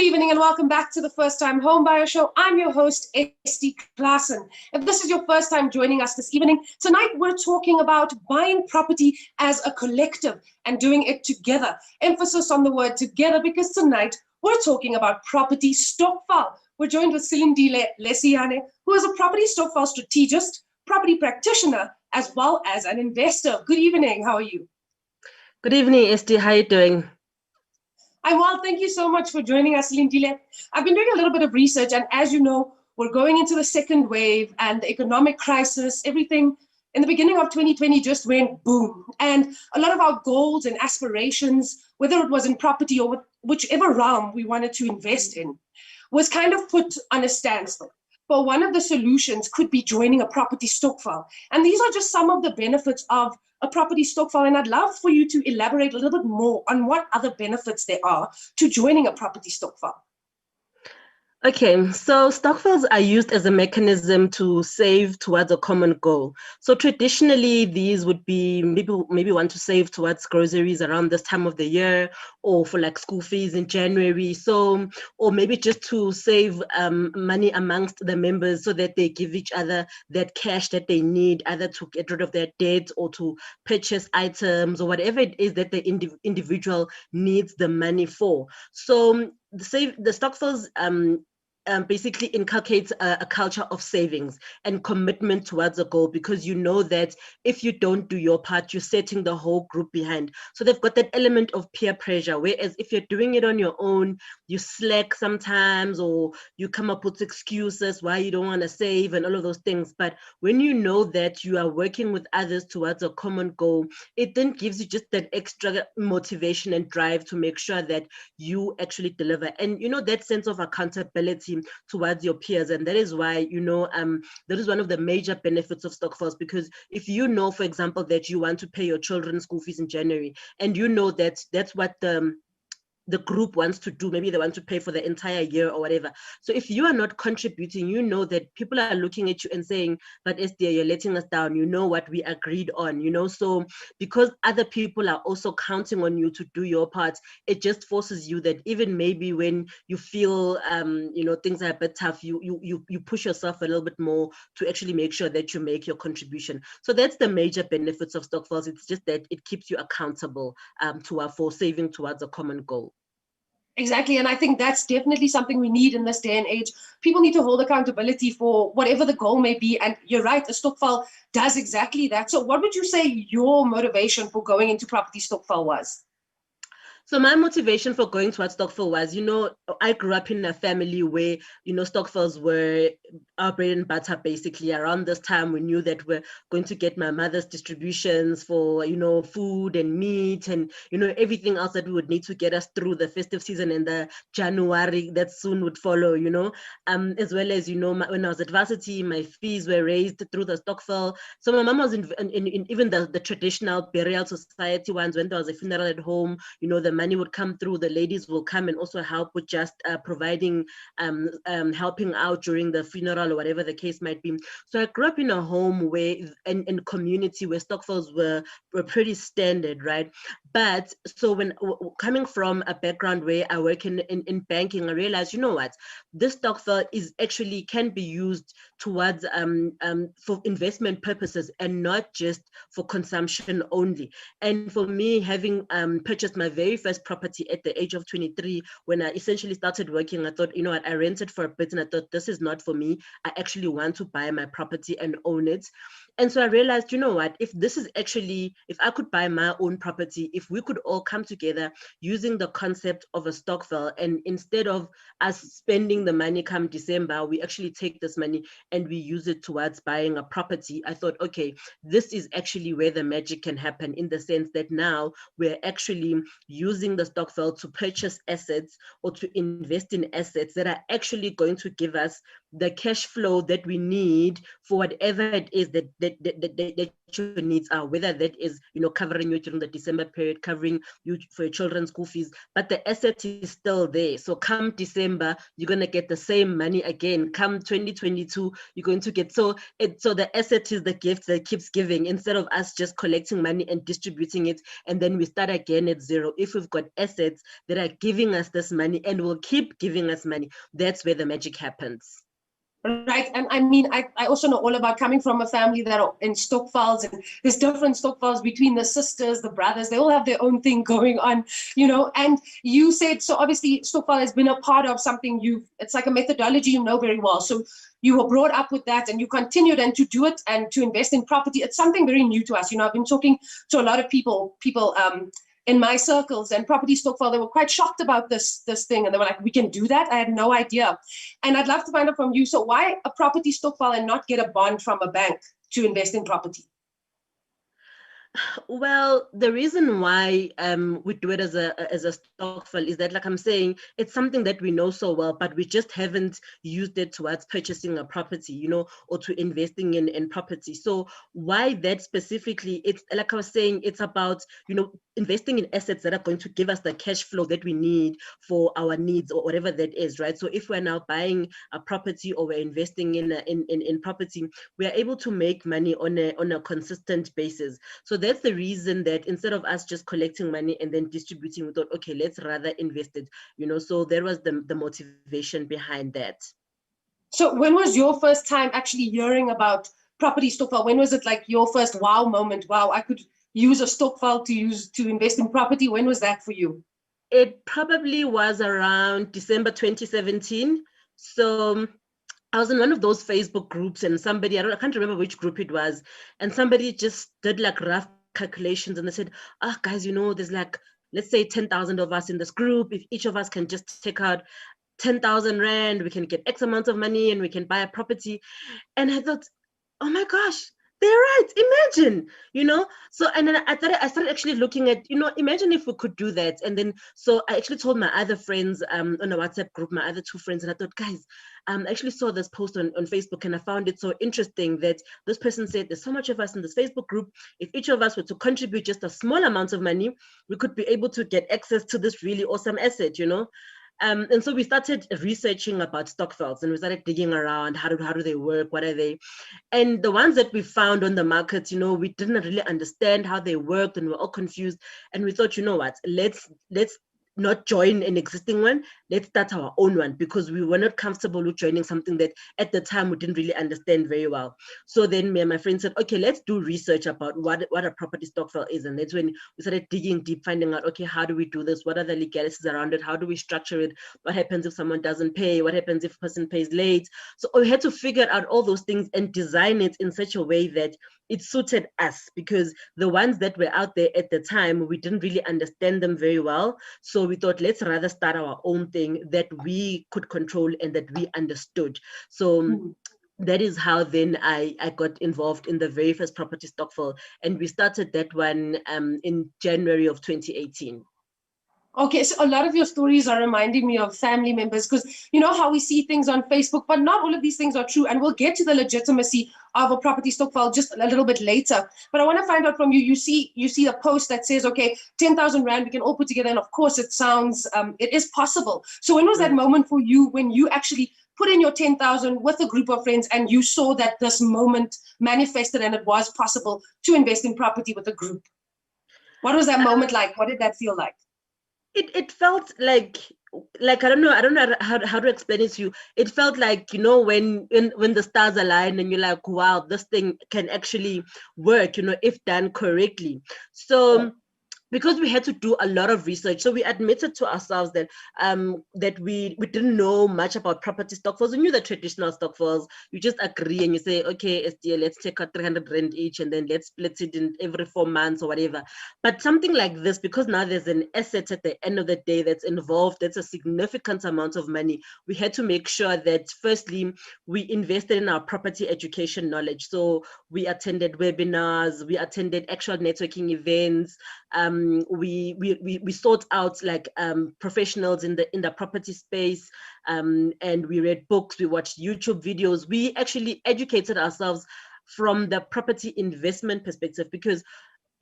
Good evening and welcome back to the First Time Homebuyer Show. I'm your host, Esti Klassen. If this is your first time joining us this evening, tonight we're talking about buying property as a collective and doing it together. Emphasis on the word together because tonight we're talking about property Stokvel. We're joined with Silindile Leseyane, who is a property Stokvel strategist, property practitioner, as well as an investor. Good evening. How are you? Good evening, Esti. How are you doing? I'm well. Thank you so much for joining us, Silindile. I've been doing a little bit of research, and as you know, we're going into the second wave and the economic crisis. Everything in the beginning of 2020 just went boom. And a lot of our goals and aspirations, whether it was in property or whichever realm we wanted to invest in, was kind of put on a standstill. But one of the solutions could be joining a property Stokvel. And these are just some of the benefits of a property Stokvel. And I'd love for you to elaborate a little bit more on what other benefits there are to joining a property Stokvel. Okay, so Stokvels are used as a mechanism to save towards a common goal. So traditionally, these would be maybe want to save towards groceries around this time of the year, or for like school fees in January. So, or maybe just to save money amongst the members so that they give each other that cash that they need, either to get rid of their debt or to purchase items or whatever it is that the individual needs the money for. So the Stokvels basically inculcates a culture of savings and commitment towards a goal, because you know that if you don't do your part, you're setting the whole group behind. So they've got that element of peer pressure, whereas if you're doing it on your own, you slack sometimes, or you come up with excuses why you don't want to save and all of those things. But when you know that you are working with others towards a common goal, it then gives you just that extra motivation and drive to make sure that you actually deliver. And you know, that sense of accountability towards your peers. And that is why, you know, that is one of the major benefits of Stokvels, because if you know, for example, that you want to pay your children's school fees in January, and you know that that's what the group wants to do, maybe they want to pay for the entire year or whatever. So if you are not contributing, you know that people are looking at you and saying, but Estia, you're letting us down. You know what we agreed on, you know. So because other people are also counting on you to do your part, it just forces you that even maybe when you feel you know, things are a bit tough, you push yourself a little bit more to actually make sure that you make your contribution. So that's the major benefits of Stokvels. It's just that it keeps you accountable for saving towards a common goal. Exactly. And I think that's definitely something we need in this day and age. People need to hold accountability for whatever the goal may be. And you're right, a Stokvel does exactly that. So what would you say your motivation for going into property Stokvel was? So my motivation for going towards Stokvel was, you know, I grew up in a family where, you know, Stokvels were our bread and butter. Basically, around this time, we knew that we're going to get my mother's distributions for, you know, food and meat and, you know, everything else that we would need to get us through the festive season and the January that soon would follow, you know, as well as, you know, when I was at varsity, my fees were raised through the Stokvel. So my mom was in even the traditional burial society ones. When there was a funeral at home, you know, the money would come through, the ladies will come and also help with just providing, helping out during the funeral or whatever the case might be. So I grew up in a home where, in community where Stokvels were pretty standard, right? But so when coming from a background where I work in banking, I realized, you know what, this Stokvel is actually can be used towards for investment purposes and not just for consumption only. And for me, having purchased my very first property at the age of 23, when I essentially started working, I thought, you know what, I rented for a bit and I thought, this is not for me. I actually want to buy my property and own it. And so I realized, you know what, if I could buy my own property, if we could all come together using the concept of a Stokvel, and instead of us spending the money come December, we actually take this money and we use it towards buying a property. I thought, okay, this is actually where the magic can happen, in the sense that now we're actually using the Stokvel to purchase assets or to invest in assets that are actually going to give us the cash flow that we need for whatever it is that your needs are, whether that is, you know, covering you during the December period, covering you for your children's school fees, but the asset is still there. So come December, you're going to get the same money again. Come 2022, you're going to get, so the asset is the gift that keeps giving, instead of us just collecting money and distributing it, and then we start again at zero. If we've got assets that are giving us this money and will keep giving us money, that's where the magic happens. Right. And I mean, I also know all about coming from a family that are in stokvels, and there's different stokvels between the sisters, the brothers, they all have their own thing going on, you know. And you said, so obviously stokvel has been a part of something it's like a methodology you know very well. So you were brought up with that and you continued and to do it and to invest in property. It's something very new to us. You know, I've been talking to a lot of people in my circles and property stokvel, they were quite shocked about this thing, and they were like, we can do that? I had no idea. And I'd love to find out from you, so why a property stokvel and not get a bond from a bank to invest in property? Well, the reason why we do it as a stokvel is that, like I'm saying, it's something that we know so well, but we just haven't used it towards purchasing a property, you know, or to investing in property. So why that specifically? It's like I was saying, it's about, you know, investing in assets that are going to give us the cash flow that we need for our needs or whatever that is, right? So if we're now buying a property or we're investing in property, we are able to make money on a consistent basis. So that's the reason that instead of us just collecting money and then distributing, we thought, okay, let's rather invest it, you know. So there was the motivation behind that. So when was your first time actually hearing about property stokvel? When was it like your first wow moment? Wow, I could use a stokvel to invest in property. When was that for you? It probably was around December 2017. So I was in one of those Facebook groups, and somebody, I can't remember which group it was, and somebody just did like rough calculations, and they said, guys, you know, there's like, let's say 10,000 of us in this group. If each of us can just take out 10,000 Rand, we can get X amount of money and we can buy a property. And I thought, oh my gosh, they're right. Imagine, you know. So, and then I started actually looking at, you know, imagine if we could do that. And then, so I actually told my other friends on a WhatsApp group, my other two friends, and I thought, guys, I actually saw this post on Facebook, and I found it so interesting that this person said, there's so much of us in this Facebook group. If each of us were to contribute just a small amount of money, we could be able to get access to this really awesome asset, you know. And so we started researching about stokvels, and we started digging around. How do they work? What are they? And the ones that we found on the market, you know, we didn't really understand how they worked, and we're all confused. And we thought, you know what, let's not join an existing one, let's start our own one, because we were not comfortable with joining something that at the time we didn't really understand very well. So then me and my friend said, okay, let's do research about what a property stokvel is. And that's when we started digging deep, finding out, okay, how do we do this? What are the legalities around it? How do we structure it? What happens if someone doesn't pay? What happens if a person pays late? So we had to figure out all those things and design it in such a way that it suited us, because the ones that were out there at the time, we didn't really understand them very well. So we thought, let's rather start our own thing that we could control and that we understood. So that is how then I got involved in the very first property stokvel, and we started that one in January of 2018. Okay, so a lot of your stories are reminding me of family members, because you know how we see things on Facebook, but not all of these things are true. And we'll get to the legitimacy of a property stokvel just a little bit later. But I want to find out from you, you see a post that says, okay, 10,000 Rand we can all put together. And of course it sounds, it is possible. So when was that moment for you when you actually put in your 10,000 with a group of friends and you saw that this moment manifested and it was possible to invest in property with a group? What was that moment like? What did that feel like? It felt like I don't know how to explain it to you. It felt like, you know, when the stars align and you're like, wow, this thing can actually work, you know, if done correctly. So because we had to do a lot of research, so we admitted to ourselves that that we didn't know much about property stokvels. We knew the traditional stokvels. You just agree and you say, okay, SDA, let's take out 300 Rand each, and then let's split it in every 4 months or whatever. But something like this, because now there's an asset at the end of the day that's involved, that's a significant amount of money. We had to make sure that firstly, we invested in our property education knowledge. So we attended webinars, we attended actual networking events. We sought out like professionals in the property space, and we read books, we watched YouTube videos. We actually educated ourselves from the property investment perspective, because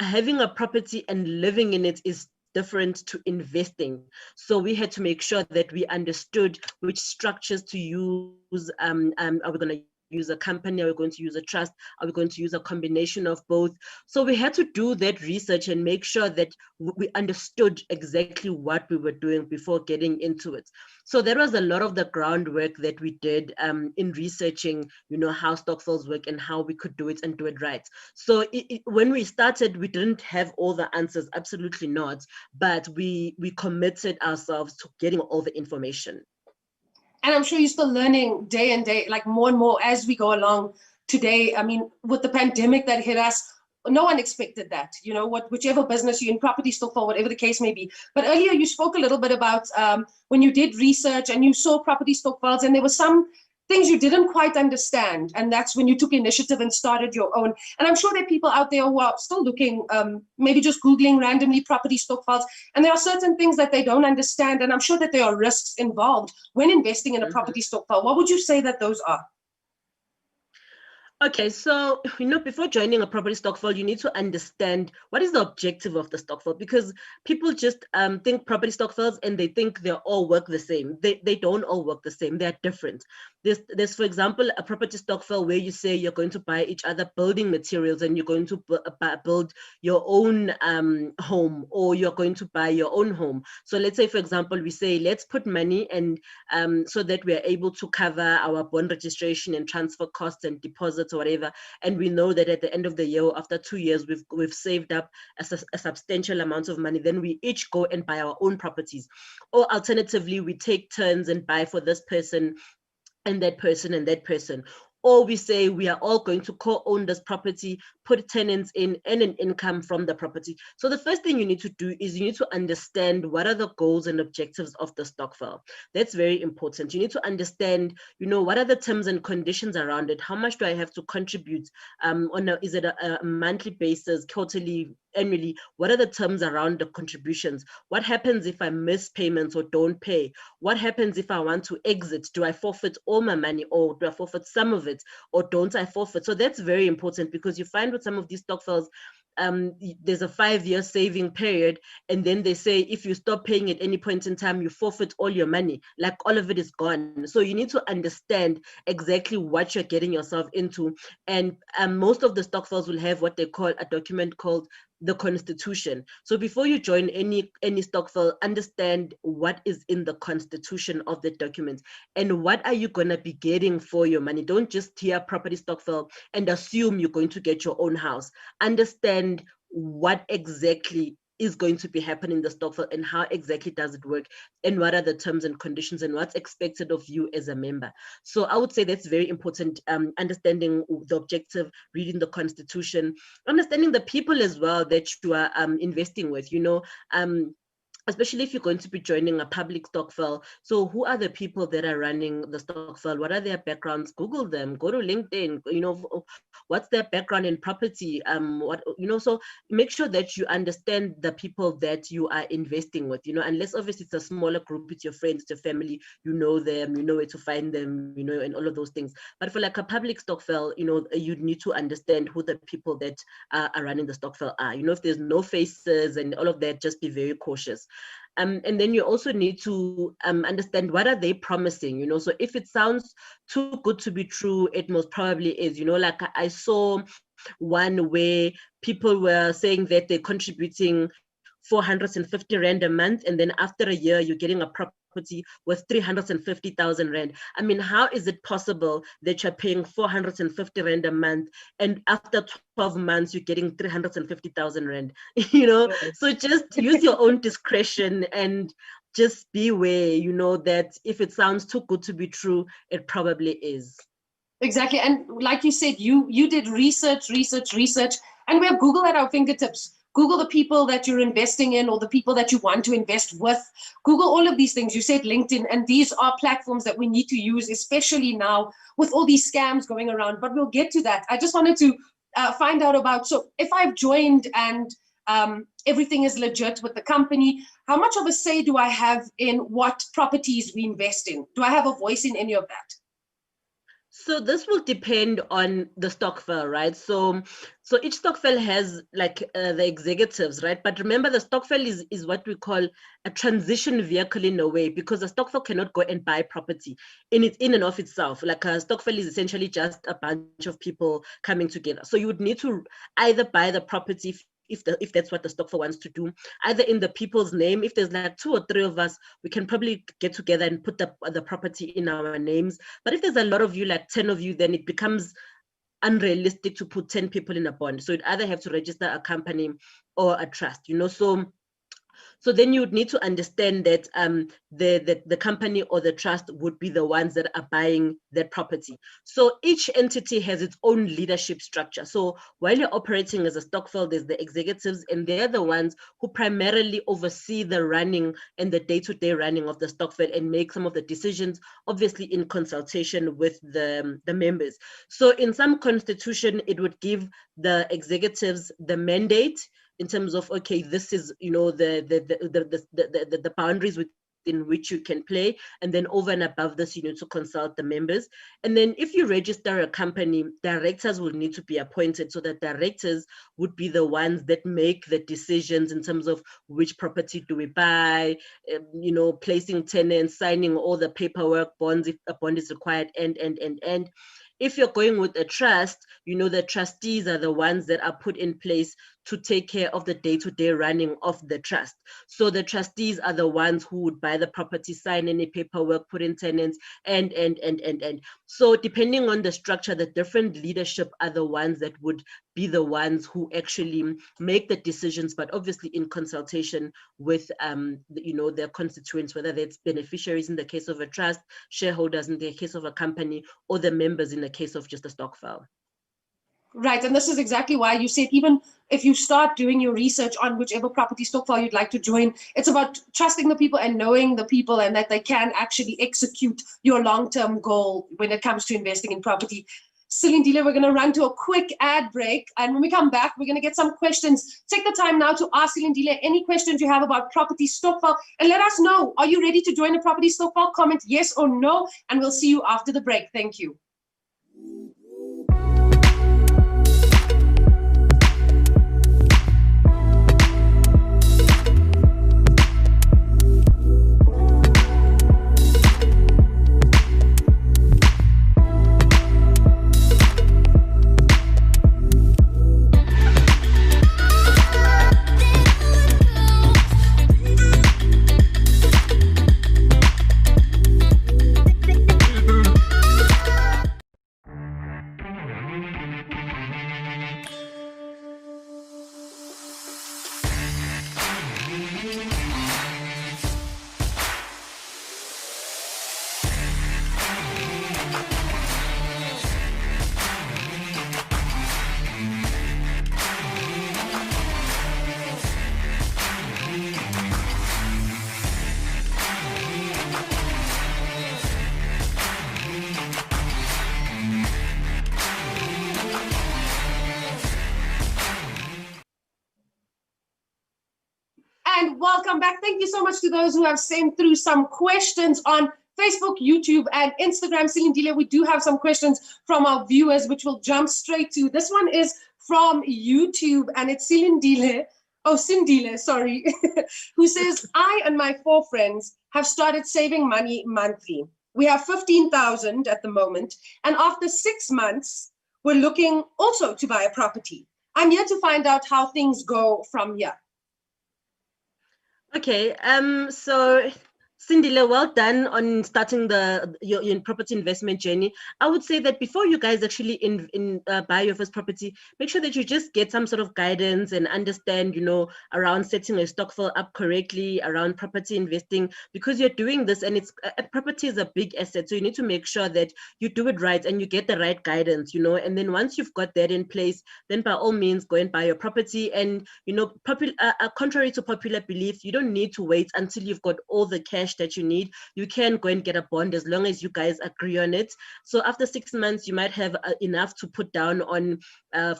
having a property and living in it is different to investing. So we had to make sure that we understood which structures to use. Are we going to use a company? Are we going to use a trust? Are we going to use a combination of both? So we had to do that research and make sure that we understood exactly what we were doing before getting into it. So that was a lot of the groundwork that we did in researching, how stokvels work and how we could do it and do it right. So when we started, we didn't have all the answers, absolutely not, but we committed ourselves to getting all the information. And I'm sure you're still learning day and day, like more and more as we go along today. I mean, with the pandemic that hit us, no one expected that, whichever business you're in, property Stokvel, whatever the case may be. But earlier you spoke a little bit about when you did research and you saw property Stokvels, and there were some things you didn't quite understand. And that's when you took initiative and started your own. And I'm sure there are people out there who are still looking, maybe just Googling randomly property Stokvels. And there are certain things that they don't understand. And I'm sure that there are risks involved when investing in a property Stokvel. What would you say that those are? Okay, so, before joining a property Stokvel, you need to understand what is the objective of the Stokvel, because people just think property Stokvels and they think they all work the same. They don't all work the same. They're different. There's, for example, a property Stokvel where you say you're going to buy each other building materials and you're going to build your own home, or you're going to buy your own home. So let's say, for example, we say, let's put money and so that we are able to cover our bond registration and transfer costs and deposits or whatever, and we know that at the end of the year, after 2 years, we've saved up a substantial amount of money. Then we each go and buy our own properties, or alternatively, we take turns and buy for this person and that person and that person. Or we say we are all going to co-own this property, put tenants in, and an income from the property. So the first thing you need to do is you need to understand what are the goals and objectives of the Stokvel. That's very important. You need to understand, what are the terms and conditions around it? How much do I have to contribute? Is it a monthly basis, quarterly, annually? What are the terms around the contributions? What happens if I miss payments or don't pay? What happens if I want to exit? Do I forfeit all my money, or do I forfeit some of it, or don't I forfeit? So that's very important, because you find with some of these Stokvels, there's a 5-year saving period, and then they say if you stop paying at any point in time, you forfeit all your money, like all of it is gone. So you need to understand exactly what you're getting yourself into. And most of the Stokvels will have what they call a document called the Constitution. So before you join any Stokvel, understand what is in the Constitution of the document and what are you going to be getting for your money. Don't just hear property Stokvel and assume you're going to get your own house. Understand what exactly is going to be happening in the Stokvel and how exactly does it work, and what are the terms and conditions and what's expected of you as a member. So I would say that's very important, understanding the objective, reading the Constitution, understanding the people as well that you are investing with, especially if you're going to be joining a public Stokvel. So who are the people that are running the Stokvel? What are their backgrounds? Google them, go to LinkedIn, what's their background in property? So make sure that you understand the people that you are investing with, unless obviously it's a smaller group, it's your friends, it's your family, you know them, you know where to find them, and all of those things. But for like a public Stokvel, you need to understand who the people that are running the Stokvel are. If there's no faces and all of that, just be very cautious. And then you also need to understand what are they promising, so if it sounds too good to be true, it most probably is. Like I saw one where people were saying that they're contributing 450 Rand a month, and then after a year you're getting a property with 350,000 Rand. I mean, how is it possible that you're paying 450 Rand a month and after 12 months you're getting 350,000 Rand? So just use your own discretion and just be aware, that if it sounds too good to be true, it probably is. Exactly. And like you said, you did research, and we have Google at our fingertips. Google the people that you're investing in or the people that you want to invest with. Google all of these things. You said LinkedIn, and these are platforms that we need to use, especially now with all these scams going around. But we'll get to that. I just wanted to find out about, so if I've joined and everything is legit with the company, how much of a say do I have in what properties we invest in? Do I have a voice in any of that? So this will depend on the stokvel, right? So each stokvel has like the executives, right? But remember, the stokvel is what we call a transition vehicle in a way, because a stokvel cannot go and buy property in and of itself. Like a stokvel is essentially just a bunch of people coming together. So you would need to either buy the property if that's what the stokvel wants to do, either in the people's name. If there's like 2 or 3 of us, we can probably get together and put the property in our names. But if there's a lot of you, like 10 of you, then it becomes unrealistic to put 10 people in a bond. So you'd either have to register a company or a trust, you know. So then you would need to understand that the company or the trust would be the ones that are buying that property. So each entity has its own leadership structure. So while you're operating as a stokvel, there's the executives, and they're the ones who primarily oversee the running and the day-to-day running of the stokvel and make some of the decisions, obviously in consultation with the members. So in some constitution, it would give the executives the mandate in terms of, okay, this is, you know, the boundaries within which you can play, and then over and above this, you need to consult the members. And then if you register a company, directors will need to be appointed. So that directors would be the ones that make the decisions in terms of which property do we buy, you know, placing tenants, signing all the paperwork, bonds if a bond is required, and. If you're going with a trust, you know, the trustees are the ones that are put in place to take care of the day-to-day running of the trust. So the trustees are the ones who would buy the property, sign any paperwork, put in tenants, and. So depending on the structure, the different leadership are the ones that would be the ones who actually make the decisions, but obviously in consultation with, you know, their constituents, whether that's beneficiaries in the case of a trust, shareholders in the case of a company, or the members in the case of just a stokvel. Right, and this is exactly why you said even if you start doing your research on whichever property stokvel you'd like to join, it's about trusting the people and knowing the people, and that they can actually execute your long-term goal when it comes to investing in property. Silindile, we're going to run to a quick ad break, and when we come back, we're going to get some questions. Take the time now to ask Silindile any questions you have about property stokvel, and let us know, are you ready to join a property stokvel? Comment yes or no, and we'll see you after the break. Thank you. And welcome back. Thank you so much to those who have sent through some questions on Facebook, YouTube, and Instagram. Silindile, we do have some questions from our viewers, which we'll jump straight to. This one is from YouTube, and it's Sindile, sorry, who says, I and my 4 friends have started saving money monthly. We have 15,000 at the moment, and after 6 months, we're looking also to buy a property. I'm here to find out how things go from here. Okay, so Sindile, well done on starting your property investment journey. I would say that before you guys actually buy your first property, make sure that you just get some sort of guidance and understand, you know, around setting a stokvel up correctly, around property investing, because you're doing this, and property is a big asset. So you need to make sure that you do it right and you get the right guidance, you know. And then once you've got that in place, then by all means go and buy your property. And you know, contrary to popular belief, you don't need to wait until you've got all the cash that you need. You can go and get a bond as long as you guys agree on it. So after 6 months, you might have enough to put down on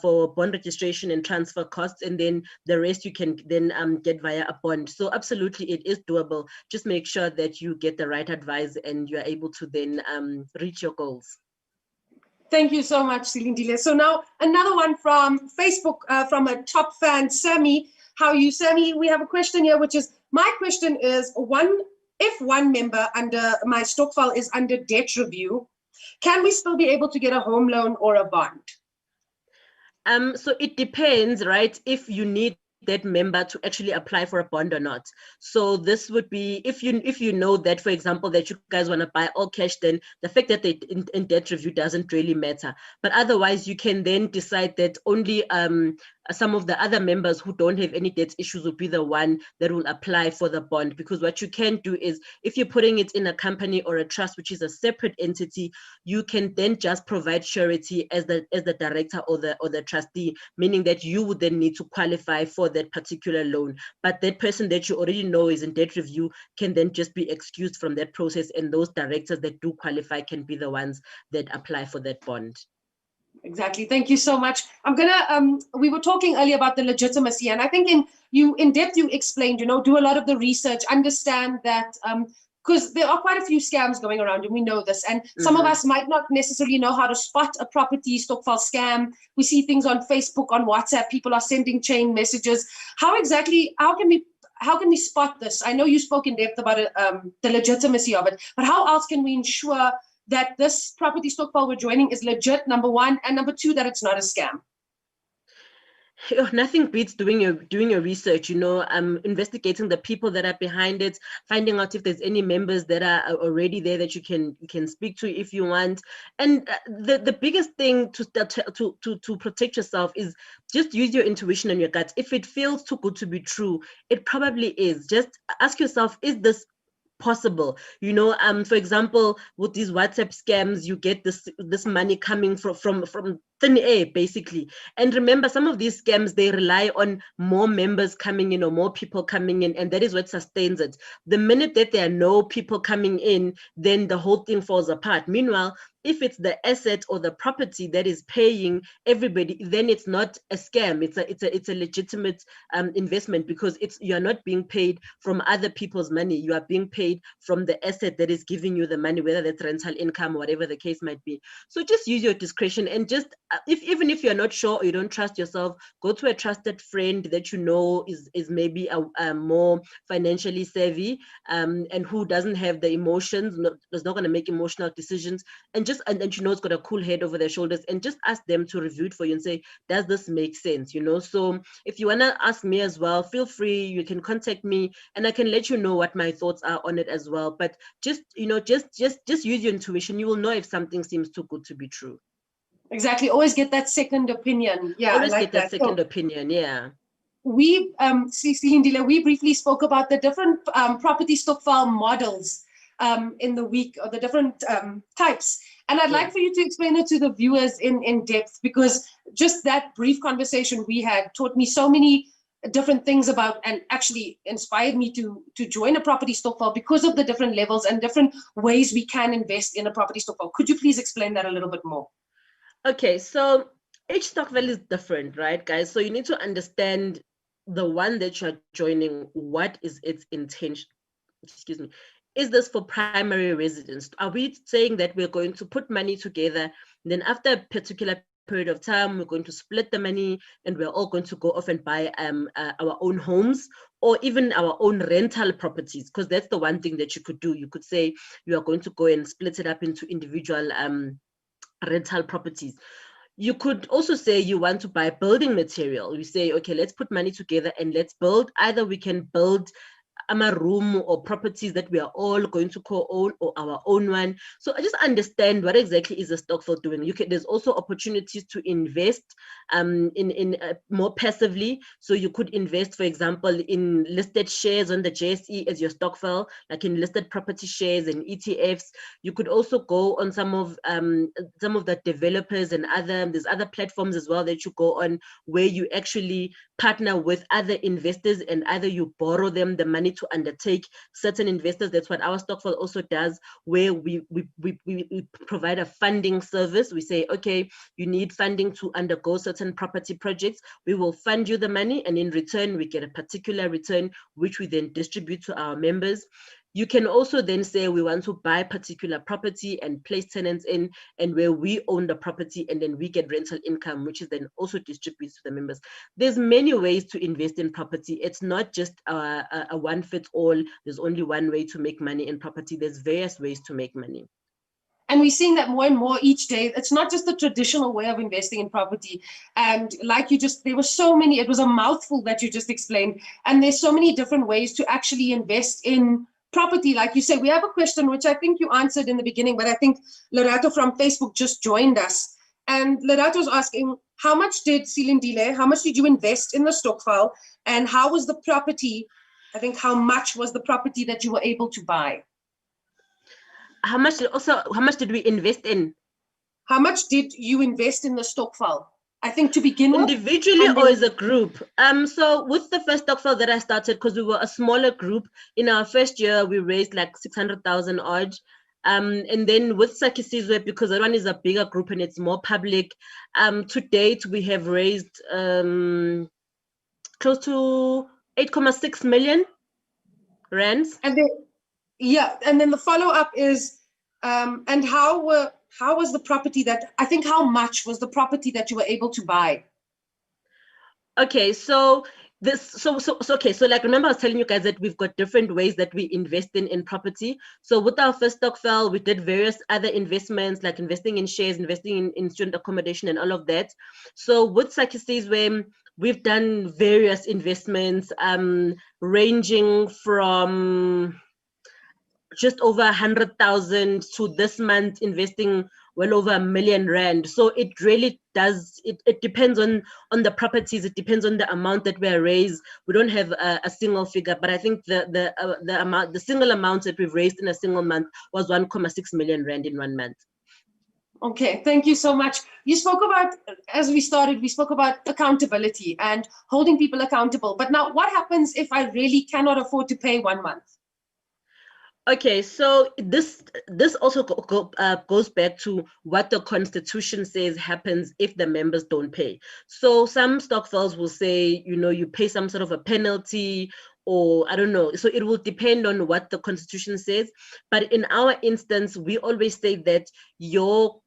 for bond registration and transfer costs, and then the rest you can then get via a bond. So absolutely, it is doable. Just make sure that you get the right advice and you are able to then reach your goals. Thank you so much, Silindile. So now another one from Facebook, from a top fan, Sammy. How are you, Sammy? We have a question here, which is, my question is, if one member under my Stokvel is under debt review, can we still be able to get a home loan or a bond? So it depends, right? If you need that member to actually apply for a bond or not. So this would be, if you know that, for example, that you guys want to buy all cash, then the fact that they in debt review doesn't really matter. But otherwise, you can then decide that only some of the other members who don't have any debt issues will be the one that will apply for the bond. Because what you can do is, if you're putting it in a company or a trust, which is a separate entity, you can then just provide surety as the director or the trustee, meaning that you would then need to qualify for that particular loan. But that person that you already know is in debt review can then just be excused from that process, and those directors that do qualify can be the ones that apply for that bond. Exactly. Thank you so much. I'm gonna. We were talking earlier about the legitimacy, and I think in depth you explained. Do a lot of the research, understand that because there are quite a few scams going around, and we know this. And some of us might not necessarily know how to spot a property Stokvel scam. We see things on Facebook, on WhatsApp. People are sending chain messages. How can we spot this? I know you spoke in depth about it, the legitimacy of it, but how else can we ensure that this property Stokvel we're joining is legit, number one, and number two, that it's not a scam? Nothing beats doing your research, investigating the people that are behind it, finding out if there's any members that are already there that you can speak to if you want. And the biggest thing to protect yourself is just use your intuition and your gut. If it feels too good to be true, it probably is. Just ask yourself, is this possible? For example, with these WhatsApp scams, you get this money coming from thin air, basically. And remember, some of these scams, they rely on more members coming in or more people coming in, and that is what sustains it. The minute that there are no people coming in, then the whole thing falls apart. Meanwhile, if it's the asset or the property that is paying everybody, then it's not a scam. It's a legitimate investment, because you are not being paid from other people's money. You are being paid from the asset that is giving you the money, whether that's rental income or whatever the case might be. So just use your discretion, and just even if you're not sure or you don't trust yourself, go to a trusted friend that you know is maybe a more financially savvy, and who doesn't have the emotions, is not going to make emotional decisions, and it's got a cool head over their shoulders, and just ask them to review it for you and say, does this make sense? So if you want to ask me as well, feel free. You can contact me and I can let you know what my thoughts are on it as well. But just use your intuition. You will know if something seems too good to be true. Exactly. Always get that second opinion. Yeah, always get that second opinion. Yeah. We we briefly spoke about the different property Stokvel models in the week, or the different types. And I'd like for you to explain it to the viewers in depth, because just that brief conversation we had taught me so many different things about, and actually inspired me to join a property Stokvel because of the different levels and different ways we can invest in a property Stokvel. Could you please explain that a little bit more? Okay, so each Stokvel is different, right, guys? So you need to understand the one that you're joining, what is its intention. Excuse me. Is this for primary residence? Are we saying that we're going to put money together, and then after a particular period of time, we're going to split the money and we're all going to go off and buy our own homes, or even our own rental properties? Because that's the one thing that you could do. You could say you are going to go and split it up into individual rental properties. You could also say you want to buy building material. You say, okay, let's put money together and let's build. Either we can build a room or properties that we are all going to co-own, or our own one. So I just understand what exactly is the Stokvel doing. There's also opportunities to invest in more passively. So you could invest, for example, in listed shares on the JSE as your Stokvel, like in listed property shares and ETFs. You could also go on some of the developers and there's other platforms as well that you go on, where you actually partner with other investors, and either you borrow them the money to undertake certain investors. That's what our Stokvel also does, where we provide a funding service. We say, okay, you need funding to undergo certain property projects. We will fund you the money, and in return, we get a particular return, which we then distribute to our members. You can also then say we want to buy particular property and place tenants in, and where we own the property and then we get rental income, which is then also distributed to the members. There's many ways to invest in property. It's not just a one fits all. There's only one way to make money in property. There's various ways to make money. And we're seeing that more and more each day. It's not just the traditional way of investing in property. And like there were so many, it was a mouthful that you just explained. And there's so many different ways to actually invest in property. Like you said, we have a question, which I think you answered in the beginning, but I think Lerato from Facebook just joined us. And Lerato's asking, how much did you invest in the Stokvel? And how was the property, I think, how much was the property that you were able to buy? How much did we invest in? How much did you invest in the Stokvel? I think to begin with. Individually or as a group? So with the first Stokvel that I started, because we were a smaller group, in our first year, we raised like 600,000 odd. And then with Sakhisizwe, because that one is a bigger group and it's more public, to date, we have raised close to 8.6 million rands. And then, and then the follow-up is, and how was the property how much was the property that you were able to buy? Okay, so like, remember I was telling you guys that we've got different ways that we invest in property. So with our first Stokvel, we did various other investments, like investing in shares, investing in student accommodation and all of that. So with Sakhisizwe, we've done various investments, ranging from just over 100,000 to this month investing well over R1 million. So it really does, it depends on the properties, it depends on the amount that we raise. We don't have a single figure, but I think the single amount that we've raised in a single month was 1.6 million rand in 1 month. Okay, thank you so much. You spoke about, as we started, we spoke about accountability and holding people accountable. But now what happens if I really cannot afford to pay 1 month? Okay, so this also goes back to what the Constitution says happens if the members don't pay. So some Stokvels will say, you pay some sort of a penalty, or I don't know. So it will depend on what the Constitution says. But in our instance, we always say that your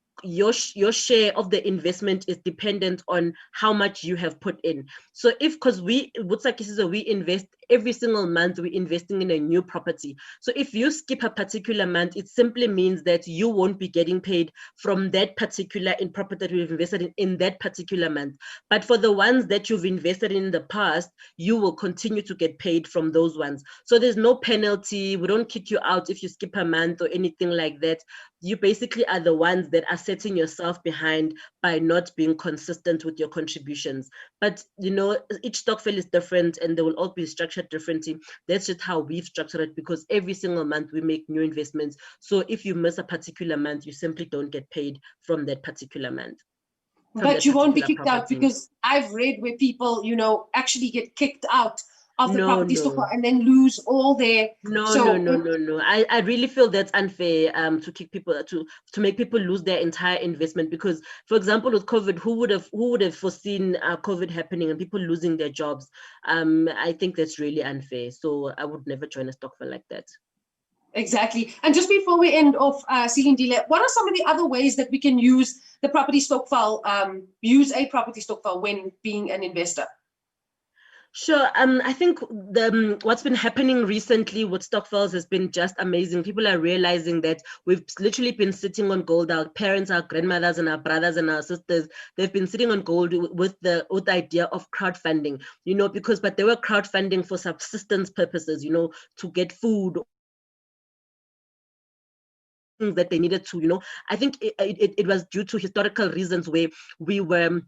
share of the investment is dependent on how much you have put in. So because with Sakhisizwe, we invest every single month, we're investing in a new property. So if you skip a particular month, it simply means that you won't be getting paid from that particular property that we've invested in that particular month. But for the ones that you've invested in the past, you will continue to get paid from those ones. So there's no penalty. We don't kick you out if you skip a month or anything like that. You basically are the ones that are setting yourself behind by not being consistent with your contributions. But each Stokvel is different and they will all be structured differently. That's just how we've structured it, because every single month we make new investments. So if you miss a particular month, you simply don't get paid from that particular month. But you won't be kicked out, because I've read where people, actually get kicked out of the property Stokvel and then lose all their. No. I really feel that's unfair to kick people to make people lose their entire investment, because, for example, with COVID, who would have foreseen COVID happening and people losing their jobs? I think that's really unfair. So I would never join a Stokvel like that. Exactly. And just before we end off, Silindile, what are some of the other ways that we can use the property Stokvel, use a property Stokvel when being an investor? Sure. I think what's been happening recently with Stokvels has been just amazing. People are realizing that we've literally been sitting on gold. Our parents, our grandmothers, and our brothers and our sisters, they've been sitting on gold with the idea of crowdfunding. But they were crowdfunding for subsistence purposes. To get food, that they needed to. I think it was due to historical reasons where we were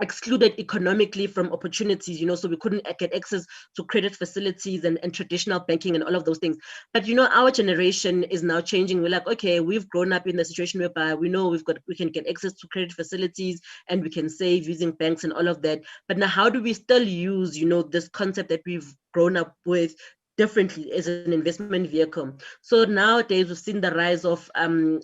excluded economically from opportunities, so we couldn't get access to credit facilities and traditional banking and all of those things. But our generation is now changing. We're like, okay, we've grown up in the situation whereby we know we can get access to credit facilities and we can save using banks and all of that. But now, how do we still use this concept that we've grown up with differently as an investment vehicle. So nowadays we've seen the rise of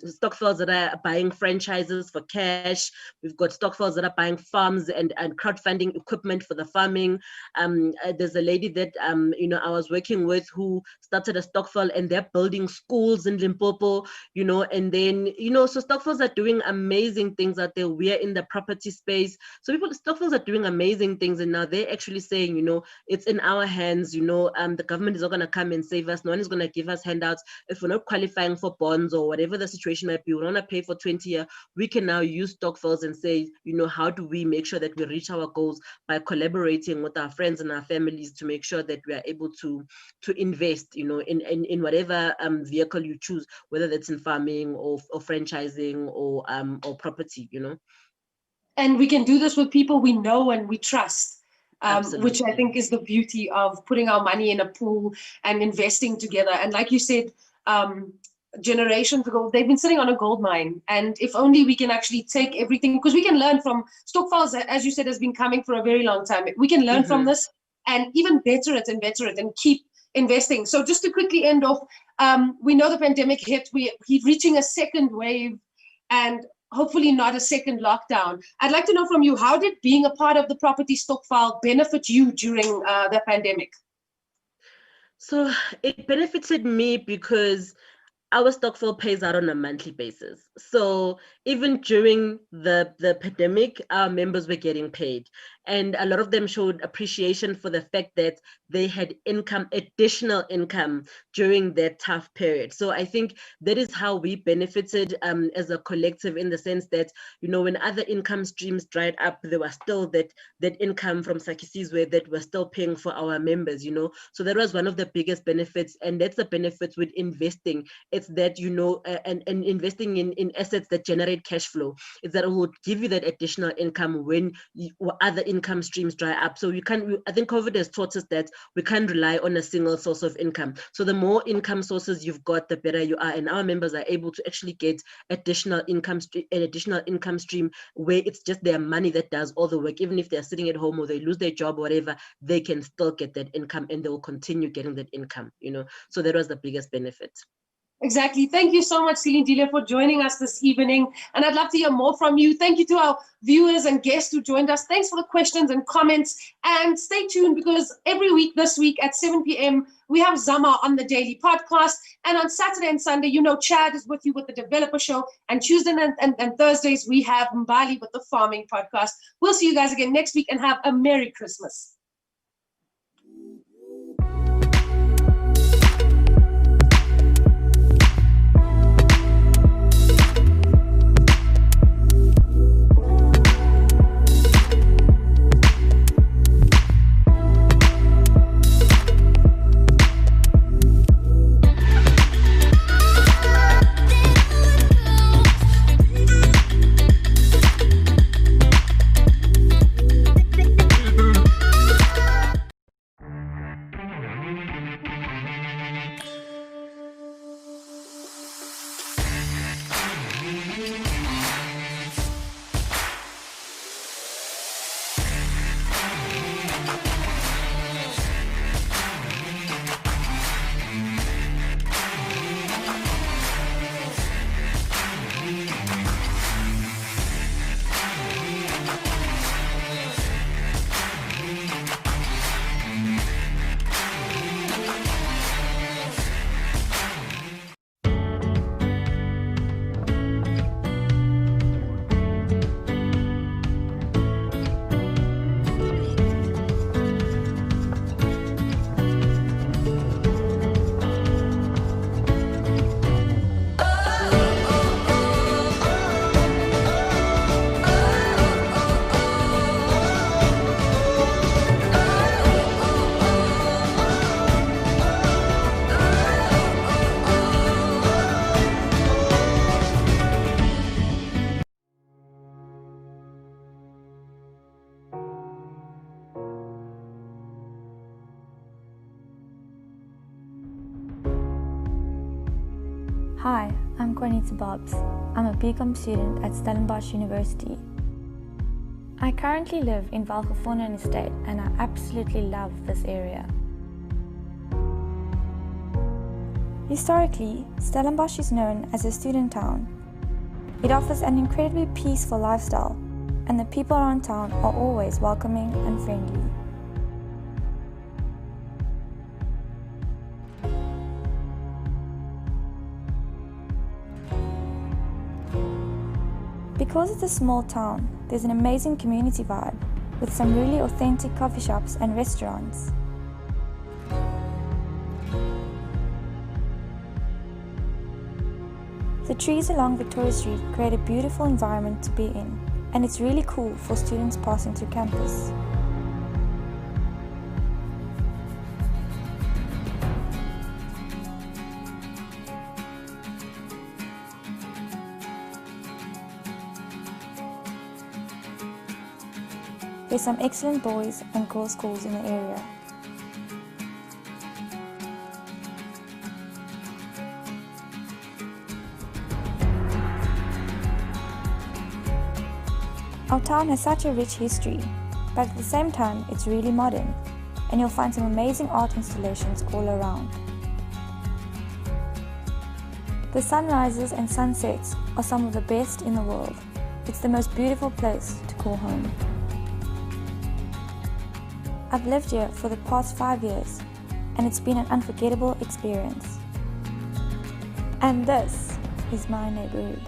stokvels that are buying franchises for cash. We've got stokvels that are buying farms and crowdfunding equipment for the farming. There's a lady that I was working with who started a stokvel, and they're building schools in Limpopo, and then so stokvels are doing amazing things out there. We're in the property space, so stokvels are doing amazing things, and now they're actually saying, it's in our hands. The government is not going to come and save us. No one is going to give us handouts. If we're not qualifying for bonds or whatever the situation might be, we want to pay for 20 years. We can now use stokvels and say, how do we make sure that we reach our goals by collaborating with our friends and our families to make sure that we are able to invest, in whatever vehicle you choose, whether that's in farming or franchising or property, And we can do this with people we know and we trust. Which I think is the beauty of putting our money in a pool and investing together. And like you said, generations ago, they've been sitting on a gold mine. And if only we can actually take everything, because we can learn from stokvels, as you said, has been coming for a very long time. We can learn from this and even better it and keep investing. So just to quickly end off, we know the pandemic hit. We're reaching a second wave, and hopefully not a second lockdown. I'd like to know from you, how did being a part of the property stokvel benefit you during the pandemic? So it benefited me because our stokvel pays out on a monthly basis. So even during the pandemic, our members were getting paid. And a lot of them showed appreciation for the fact that they had additional income during that tough period. So I think that is how we benefited as a collective, in the sense that, when other income streams dried up, there was still that income from Sakhisizwe that we're still paying for our members, So that was one of the biggest benefits. And that's the benefits with investing. It's that, and investing in assets that generate cash flow, is that it would give you that additional income when other income streams dry up. So I think COVID has taught us that we can't rely on a single source of income. So the more income sources you've got, the better you are. And our members are able to actually get additional income stream where it's just their money that does all the work. Even if they're sitting at home or they lose their job or whatever, they can still get that income and they will continue getting that income, So that was the biggest benefit. Exactly. Thank you so much, Silindile, for joining us this evening. And I'd love to hear more from you. Thank you to our viewers and guests who joined us. Thanks for the questions and comments. And stay tuned, because every week this week at 7 p.m., we have Zama on the daily podcast. And on Saturday and Sunday, Chad is with you with the Developer Show. And Tuesday and Thursdays, we have Mbali with the Farming Podcast. We'll see you guys again next week, and have a Merry Christmas. Hi, I'm Cornita Bobs. I'm a BCom student at Stellenbosch University. I currently live in Valgevonden Estate and I absolutely love this area. Historically, Stellenbosch is known as a student town. It offers an incredibly peaceful lifestyle, and the people around town are always welcoming and friendly. Because it's a small town, there's an amazing community vibe with some really authentic coffee shops and restaurants. The trees along Victoria Street create a beautiful environment to be in, and it's really cool for students passing through campus. There's some excellent boys and girls schools in the area. Our town has such a rich history, but at the same time it's really modern, and you'll find some amazing art installations all around. The sunrises and sunsets are some of the best in the world. It's the most beautiful place to call home. I've lived here for the past 5 years, and it's been an unforgettable experience. And this is my neighborhood.